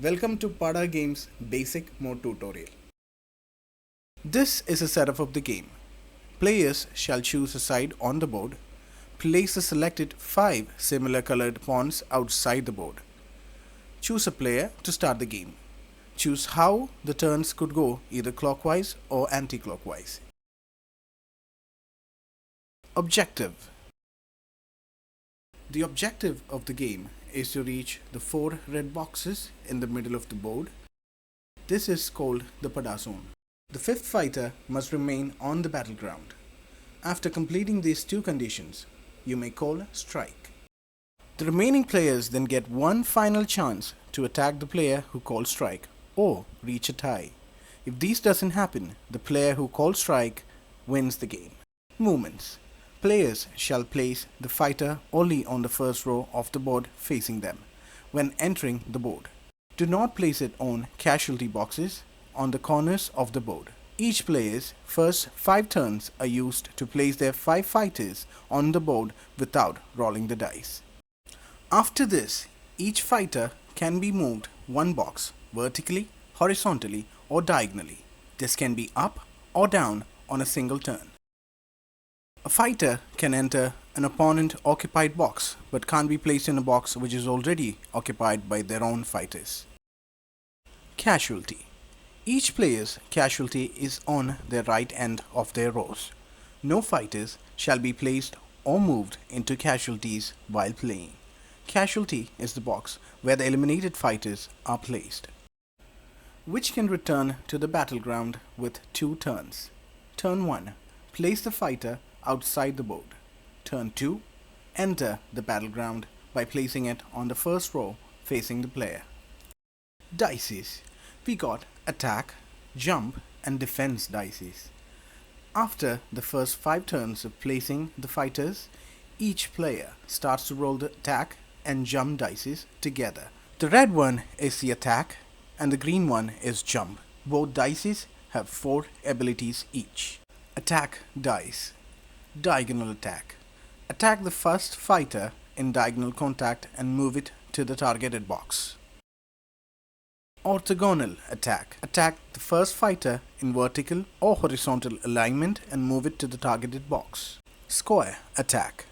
Welcome to Pada Games Basic Mode Tutorial. This is a setup of the game. Players shall choose a side on the board, place the selected 5 similar colored pawns outside the board. Choose a player to start the game. Choose how the turns could go, either clockwise or anti-clockwise. Objective. The objective of the game is to reach the 4 red boxes in the middle of the board. This is called the Pada zone. The 5th fighter must remain on the battleground. After completing these 2 conditions, you may call strike. The remaining players then get one final chance to attack the player who calls strike or reach a tie. If this doesn't happen, the player who calls strike wins the game. Movements. Players shall place the fighter only on the first row of the board facing them when entering the board. Do not place it on casualty boxes on the corners of the board. Each player's first 5 turns are used to place their 5 fighters on the board without rolling the dice. After this, each fighter can be moved 1 box vertically, horizontally, or diagonally. This can be up or down on a single turn. A fighter can enter an opponent-occupied box but can't be placed in a box which is already occupied by their own fighters. Casualty. Each player's casualty is on the right end of their rows. No fighters shall be placed or moved into casualties while playing. Casualty is the box where the eliminated fighters are placed, which can return to the battleground with 2 turns. Turn 1. Place the fighter outside the board. Turn 2. Enter the battleground by placing it on the first row facing the player. Dices. We got attack, jump and defense dices. After the first 5 turns of placing the fighters, each player starts to roll the attack and jump dices together. The red one is the attack and the green one is jump. Both dices have 4 abilities each. Attack dice. Diagonal attack. Attack the first fighter in diagonal contact and move it to the targeted box. Orthogonal attack. Attack the first fighter in vertical or horizontal alignment and move it to the targeted box. Square attack.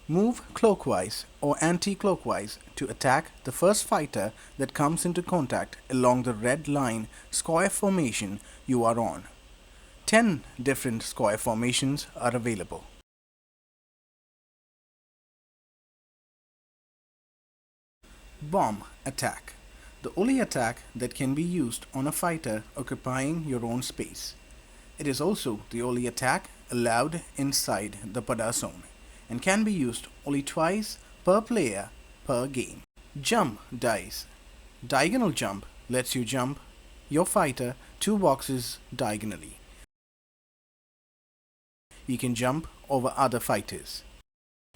Move clockwise or anti-clockwise to attack the first fighter that comes into contact along the red line square formation you are on. 10 different square formations are available. Bomb attack. The only attack that can be used on a fighter occupying your own space. It is also the only attack allowed inside the Pada zone and can be used only twice per player per game. Jump dice. Diagonal jump lets you jump your fighter 2 boxes diagonally. You can jump over other fighters.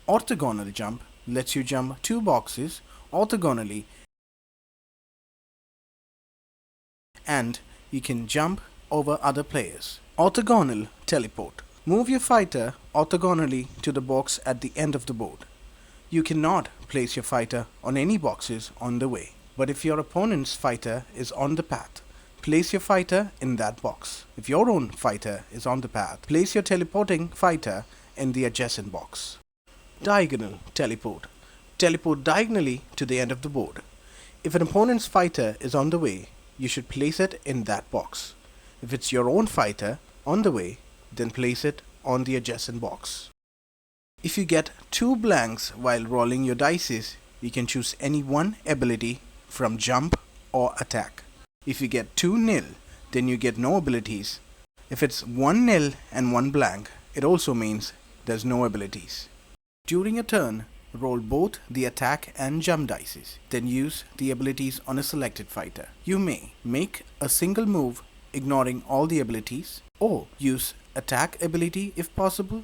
Orthogonal jump lets you jump 2 boxes orthogonally and you can jump over other players. Orthogonal teleport. Move your fighter orthogonally to the box at the end of the board. You cannot place your fighter on any boxes on the way, but if your opponent's fighter is on the path, place your fighter in that box. If your own fighter is on the path, place your teleporting fighter in the adjacent box. Diagonal teleport. Teleport diagonally to the end of the board. If an opponent's fighter is on the way, you should place it in that box. If it's your own fighter on the way, then place it on the adjacent box. If you get 2 blanks while rolling your dices, you can choose any one ability from jump or attack. If you get 2 nil, then you get no abilities. If it's 1 nil and 1 blank, it also means there's no abilities. During a turn, roll both the attack and jump dices, then use the abilities on a selected fighter. You may make a single move ignoring all the abilities, or use attack ability if possible,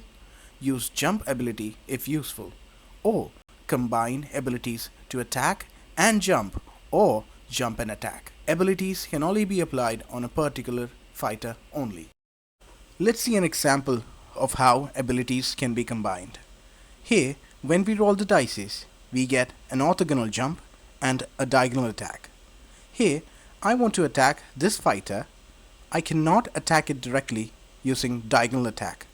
use jump ability if useful, or combine abilities to attack and jump, or jump and attack. Abilities can only be applied on a particular fighter only. Let's see an example of how abilities can be combined. Here, when we roll the dices, we get an orthogonal jump and a diagonal attack. Here, I want to attack this fighter. I cannot attack it directly using diagonal attack.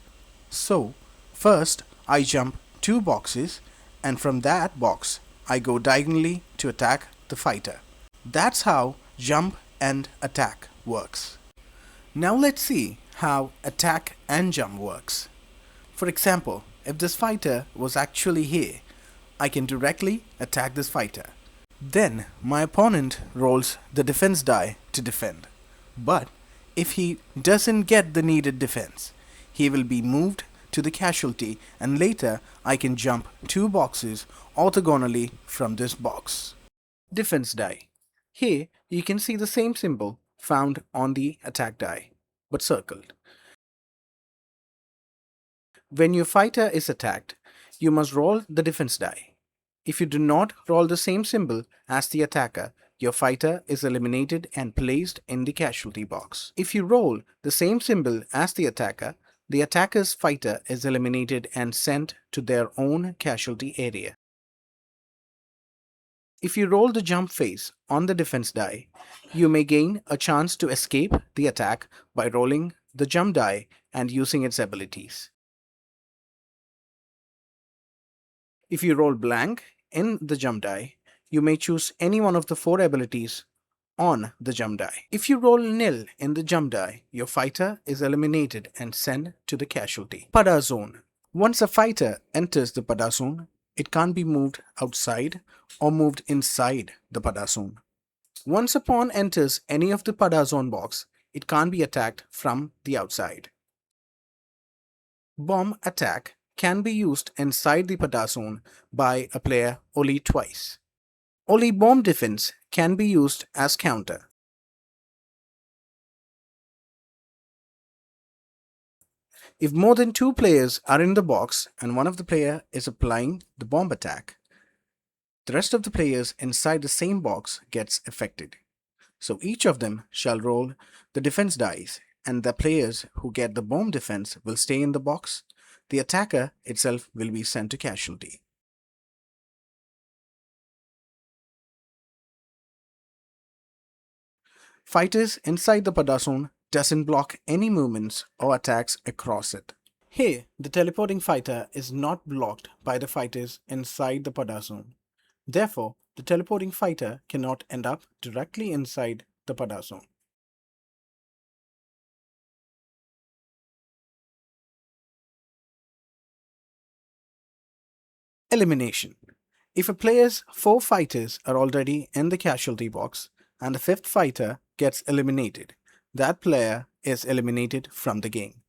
So, first I jump 2 boxes, and from that box I go diagonally to attack the fighter. That's how jump and attack works. Now let's see how attack and jump works. For example, if this fighter was actually here, I can directly attack this fighter. Then my opponent rolls the defense die to defend. But if he doesn't get the needed defense, he will be moved to the casualty, and later I can jump 2 boxes orthogonally from this box. Defense die. Here you can see the same symbol found on the attack die, but circled. When your fighter is attacked, you must roll the defense die. If you do not roll the same symbol as the attacker, your fighter is eliminated and placed in the casualty box. If you roll the same symbol as the attacker's fighter is eliminated and sent to their own casualty area. If you roll the jump phase on the defense die, you may gain a chance to escape the attack by rolling the jump die and using its abilities. If you roll blank in the jump die, you may choose any one of the 4 abilities on the jump die. If you roll nil in the jump die, your fighter is eliminated and sent to the casualty. Pada zone. Once a fighter enters the Pada zone, it can't be moved outside or moved inside the Pada zone. Once a pawn enters any of the Pada zone box, it can't be attacked from the outside. Bomb attack can be used inside the Pada zone by a player only twice. Only bomb defense can be used as counter. If more than 2 players are in the box and one of the player is applying the bomb attack, the rest of the players inside the same box gets affected. So each of them shall roll the defense dice, and the players who get the bomb defense will stay in the box. The attacker itself will be sent to casualty. Fighters inside the Pada zone doesn't block any movements or attacks across it. Here, the teleporting fighter is not blocked by the fighters inside the Pada zone. Therefore, the teleporting fighter cannot end up directly inside the Pada zone. Elimination. If a player's 4 fighters are already in the casualty box and the 5th fighter gets eliminated, that player is eliminated from the game.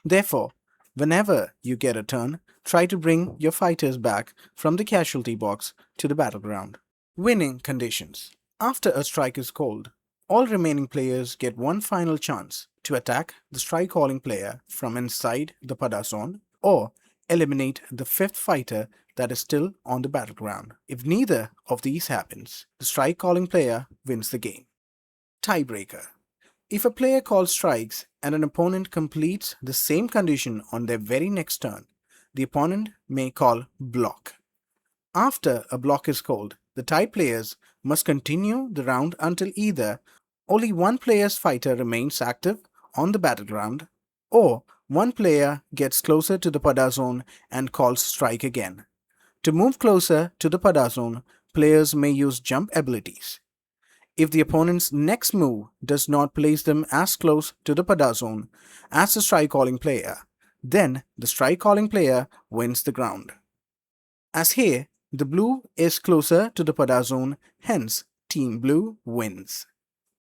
Therefore, whenever you get a turn, try to bring your fighters back from the casualty box to the battleground. Winning conditions. After a strike is called, all remaining players get one final chance to attack the strike calling player from inside the Pada zone or eliminate the 5th fighter that is still on the battleground. If neither of these happens, the strike calling player wins the game. Tiebreaker. If a player calls strikes and an opponent completes the same condition on their very next turn, the opponent may call block. After a block is called, the tied players must continue the round until either only one player's fighter remains active on the battleground or one player gets closer to the Pada zone and calls strike again. To move closer to the Pada zone, players may use jump abilities. If the opponent's next move does not place them as close to the Pada zone as the strike calling player, then the strike calling player wins the ground. As here, the blue is closer to the Pada zone, hence Team Blue wins.